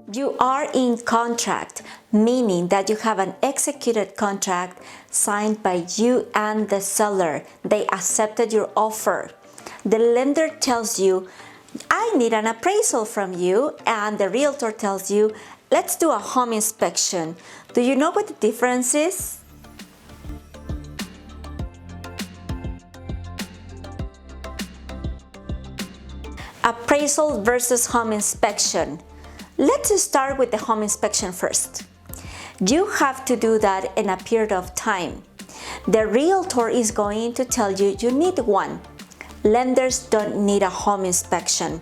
You are in contract, meaning that you have an executed contract signed by you and the seller. They accepted your offer. The lender tells you, I need an appraisal from you, and the realtor tells you, let's do a home inspection. Do you know what the difference is? Appraisal versus home inspection. Let's start with the home inspection first. You have to do that in a period of time. The realtor is going to tell you you need one. Lenders don't need a home inspection,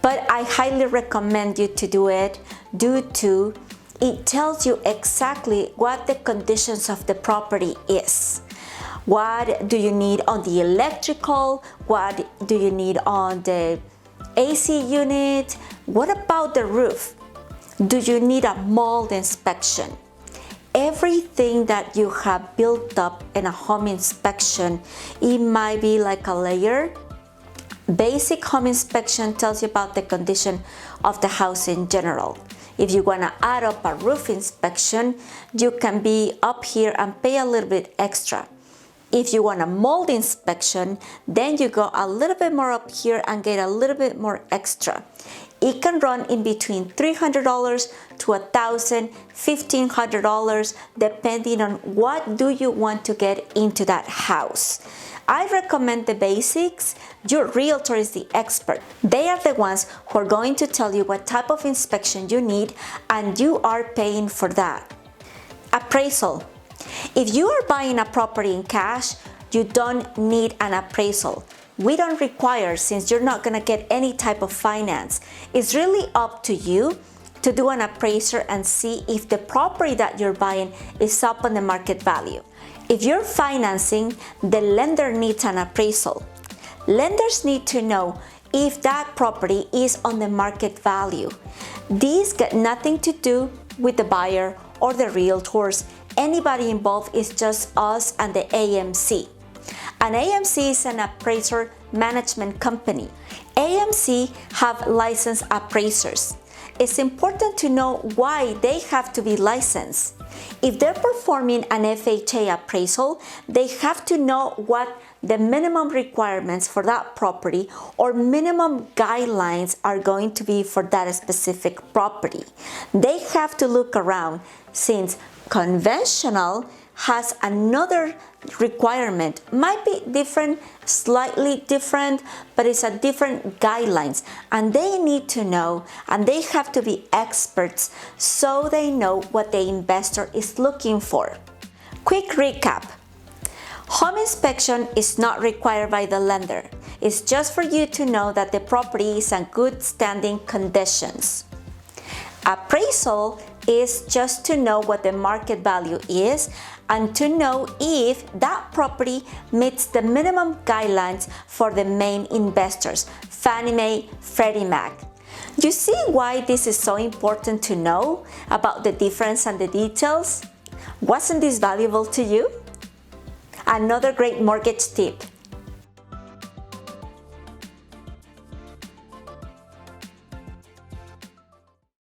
but I highly recommend you to do it due to it tells you exactly what the conditions of the property is. What do you need on the electrical? What do you need on the AC unit? What about the roof? Do you need a mold inspection? Everything that you have built up in a home inspection, it might be like a layer. Basic home inspection tells you about the condition of the house in general. If you want to add up a roof inspection, you can be up here and pay a little bit extra. If you want a mold inspection, then you go a little bit more up here and get a little bit more extra. It can run in between $300 to $1,000, $1,500, depending on what do you want to get into that house. I recommend the basics. Your realtor is the expert. They are the ones who are going to tell you what type of inspection you need, and you are paying for that. Appraisal. If you are buying a property in cash, you don't need an appraisal. We don't require, since you're not gonna get any type of finance. It's really up to you to do an appraiser and see if the property that you're buying is up on the market value. If you're financing, the lender needs an appraisal. Lenders need to know if that property is on the market value. These got nothing to do with the buyer or the realtors. Anybody involved is just us and the AMC. An AMC is an appraiser management company. AMC have licensed appraisers. It's important to know why they have to be licensed. If they're performing an FHA appraisal, they have to know what the minimum requirements for that property or minimum guidelines are going to be for that specific property. They have to look around, since conventional has another requirement, might be different, slightly different, but it's a different guidelines, and they need to know, and they have to be experts so they know what the investor is looking for. Quick recap. Home inspection is not required by the lender. It's just for you to know that the property is in good standing conditions. Appraisal is just to know what the market value is and to know if that property meets the minimum guidelines for the main investors, Fannie Mae, Freddie Mac. You see why this is so important to know about the difference and the details? Wasn't this valuable to you? Another great mortgage tip.